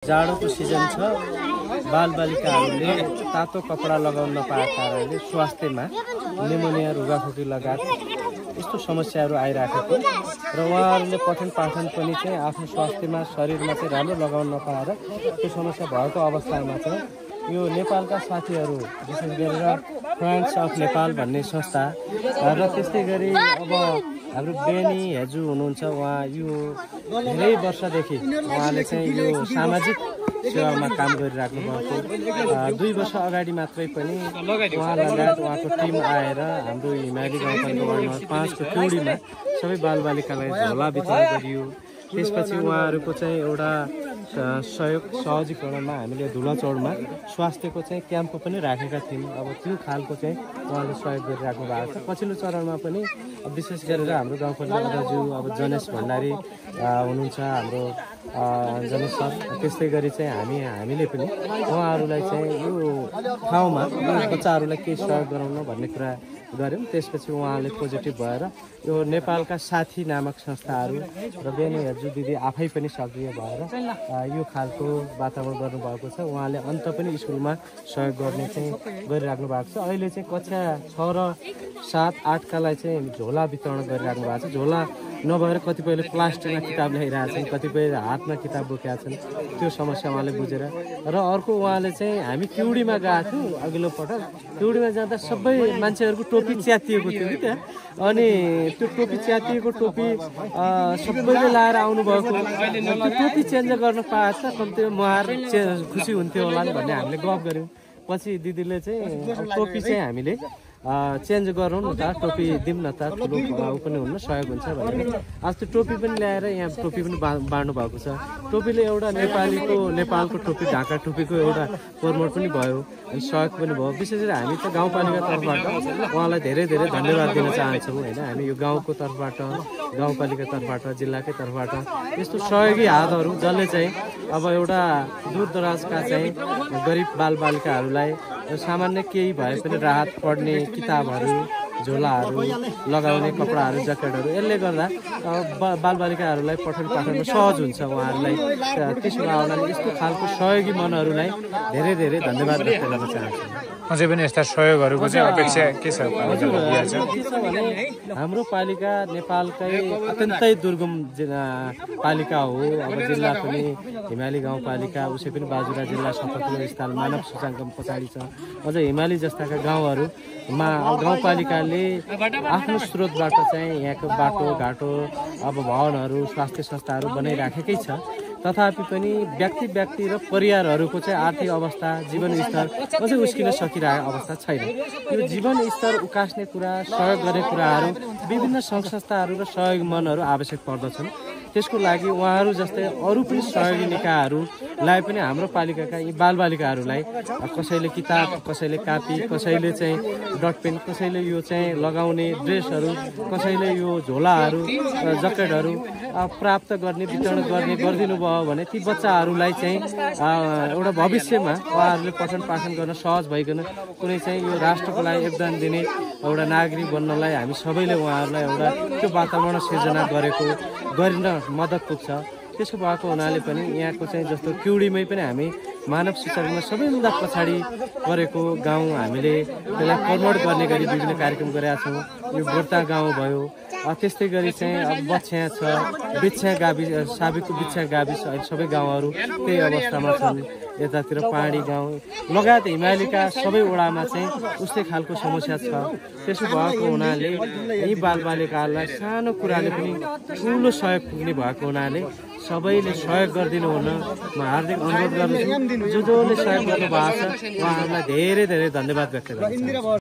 जाडोको सिजन छ। बालबालिकाहरूले तातो कपडा लगाउन नपाएको कारणले स्वास्थ्यमा निमोनिया रुगाखोकी लगायत यस्तो समस्याहरू आइराखेको र उहाँहरूले पठन पाठन पनि चाहिँ आफ्नो स्वास्थ्यमा शरीरमा चाहिँ राम्रो लगाउन नपाएर त्यो समस्या भएको अवस्थामा चाहिँ यो नेपालका साथीहरू विशेष गरेर फ्रेन्ड्स अफ नेपाल भन्ने संस्था र त्यस्तै गरी अब हाम्रो बेनी हेजु हुनुहुन्छ। उहाँ यो धेरै वर्षदेखि उहाँले चाहिँ यो सामाजिक सेवामा काम गरिराख्नु भएको 2 वर्ष अगाडि मात्रै पनि उहाँ लगायत उहाँको टिम आएर हाम्रो हिमाली गाउँपालिका वार्ड नम्बर 5 को टुडीमा सबै बालबालिकालाई झोला वितरण गरियो। त्यसपछि उहाँहरूको चाहिँ एउटा सहजीकरणमा हामीले धुलाचौरमा स्वास्थ्यको चाहिँ क्याम्प पनि राखेका थियौँ। अब त्यो खालको चाहिँ उहाँले सहयोग गरिराख्नु भएको छ। पछिल्लो चरणमा पनि विशेष गरेर हाम्रो गाउँपालिका दाजु अब जनेश भण्डारी हुनुहुन्छ, हाम्रो जनेश सर। त्यस्तै गरी चाहिँ हामीले पनि उहाँहरूलाई चाहिँ यो ठाउँमा बच्चाहरूलाई केही सहयोग गराउन भन्ने कुरा गऱ्यौँ। त्यसपछि उहाँले पोजिटिभ भएर यो नेपालका साथी नामक संस्थाहरू र बेनी हेजु दिदी आफै पनि सक्रिय भएर यो खालको वातावरण गर्नुभएको छ। उहाँले अन्त पनि स्कुलमा सहयोग गर्ने चाहिँ गरिराख्नु भएको छ। अहिले चाहिँ कक्षा 6 र 7, 8 कालाई चाहिँ झोला वितरण गरिराख्नु भएको छ। झोला नभएर कतिपयले प्लास्टिकमा किताब ल्याइरहेका छन्, कतिपय हातमा किताब बोकेका छन्। त्यो समस्या उहाँले बुझेर र अर्को उहाँले चाहिँ हामी किउडीमा गएको थियौँ अघिल्लो पटक। किउडीमा जाँदा सबै मान्छेहरूको टोपी च्यातिएको थियो कि त्यहाँ, अनि त्यो टोपी च्यातिएको टोपी सबैले लाएर आउनुभएको। त्यो टोपी चेन्ज गर्न पाए त कम्ती मुहार खुसी हुन्थ्यो होला नि भन्ने हामीले गफ गऱ्यौँ। पछि दिदीले चाहिँ टोपी चाहिँ हामीले चेन्ज गरौँ न त, टोपी दिउँ न त, ठुलो ऊ पनि हुन्न सहयोग हुन्छ भनेर आज त्यो टोपी पनि ल्याएर यहाँ टोपी पनि बाँड्नु भएको छ। टोपीले एउटा नेपालको टोपी ढाका टोपीको एउटा प्रमोट पनि भयो अनि सहयोग पनि भयो। विशेष गरी हामी त गाउँपालिका तर्फबाट उहाँलाई धेरै धेरै धन्यवाद दिन चाहन्छौँ होइन। हामी यो गाउँको तर्फबाट, गाउँपालिका तर्फबाट, जिल्लाकै तर्फबाट यस्तो सहयोगी हातहरू जसले चाहिँ अब एउटा दूरदराजका चाहिँ गरिब बालबालिकाहरूलाई सामान्य केही भए पनि राहत पर्ने किताबहरू, झोलाहरू, लगाउने कपडाहरू, ज्याकेटहरू, यसले गर्दा बालबालिकाहरूलाई पठन पाठनमा सहज हुन्छ। उहाँहरूलाई त्यसो भएर यस्तो खालको सहयोगी मनहरूलाई धेरै धेरै धन्यवाद व्यक्त गर्न चाहन्छु। अझै पनि यस्ता सहयोगहरूको चाहिँ अपेक्षा के छ? भने हाम्रो पालिका नेपालकै अत्यन्तै दुर्गम पालिका हो। अब जिल्ला पनि हिमाली गाउँपालिका, उसै पनि बाजुरा जिल्ला 77 स्थान मानव सूचाङ्कमा पछाडि छ। अझ हिमाली जस्ताका गाउँहरूमा गाउँपालिकाले आफ्नो स्रोतबाट चाहिँ यहाँको बाटोघाटो, अब भवनहरू, स्वास्थ्य संस्थाहरू बनाइराखेकै छ। तथापि पनि व्यक्ति र परिवारहरूको चाहिँ आर्थिक अवस्था, जीवनस्तर अझै उस्किन सकिरहेको अवस्था छैन। यो जीवनस्तर उकास्ने कुरा, सहयोग गर्ने कुराहरू विभिन्न सङ्घ संस्थाहरू र सहयोग मनहरू आवश्यक पर्दछन्। त्यसको लागि उहाँहरू जस्तै अरू पनि सहयोगी निकायहरूलाई पनि हाम्रो पालिकाका यी बालबालिकाहरूलाई कसैले किताब, कसैले कापी, कसैले चाहिँ डटपेन, कसैले यो चाहिँ लगाउने ड्रेसहरू, कसैले यो झोलाहरू, ज्याकेटहरू प्राप्त गर्ने, वितरण गर्ने गरिदिनु भयो भने ती बच्चाहरूलाई चाहिँ एउटा भविष्यमा उहाँहरूले पठन पाठन गर्न सहज भइकन कुनै चाहिँ यो राष्ट्रको लागि योगदान दिने एउटा नागरिक बन्नलाई हामी सबैले उहाँहरूलाई एउटा त्यो वातावरण सिर्जना गरिन मद्दत पुग्छ। त्यसो भएको हुनाले पनि यहाँको चाहिँ जस्तो किउडीमै पनि हामी मानव शिक्षामा सबैभन्दा पछाडि परेको गाउँ हामीले त्यसलाई प्रमोट गर्ने गरी विभिन्न कार्यक्रम गरेका छौँ। यो गोर्ता गाउँ भयो, त्यस्तै गरी चाहिँ अब बछ्या छ, बिछ्या गाविस, साबिकको बिछ्या गाविस, अहिले सबै गाउँहरू त्यही अवस्थामा छन्। यतातिर पहाडी गाउँ लगायत हिमालीका सबै वडामा चाहिँ उस्तै खालको समस्या छ। त्यसो भएको हुनाले यी बालबालिकाहरूलाई सानो कुराले पनि ठुलो सहयोग पुग्ने भएको हुनाले सबैले सहयोग गरिदिनु हुन म हार्दिक अनुरोध गर्दछु। जो जसले सहयोग गर्नु भएको छ उहाँहरूलाई धेरै धेरै धन्यवाद व्यक्त गर्छु।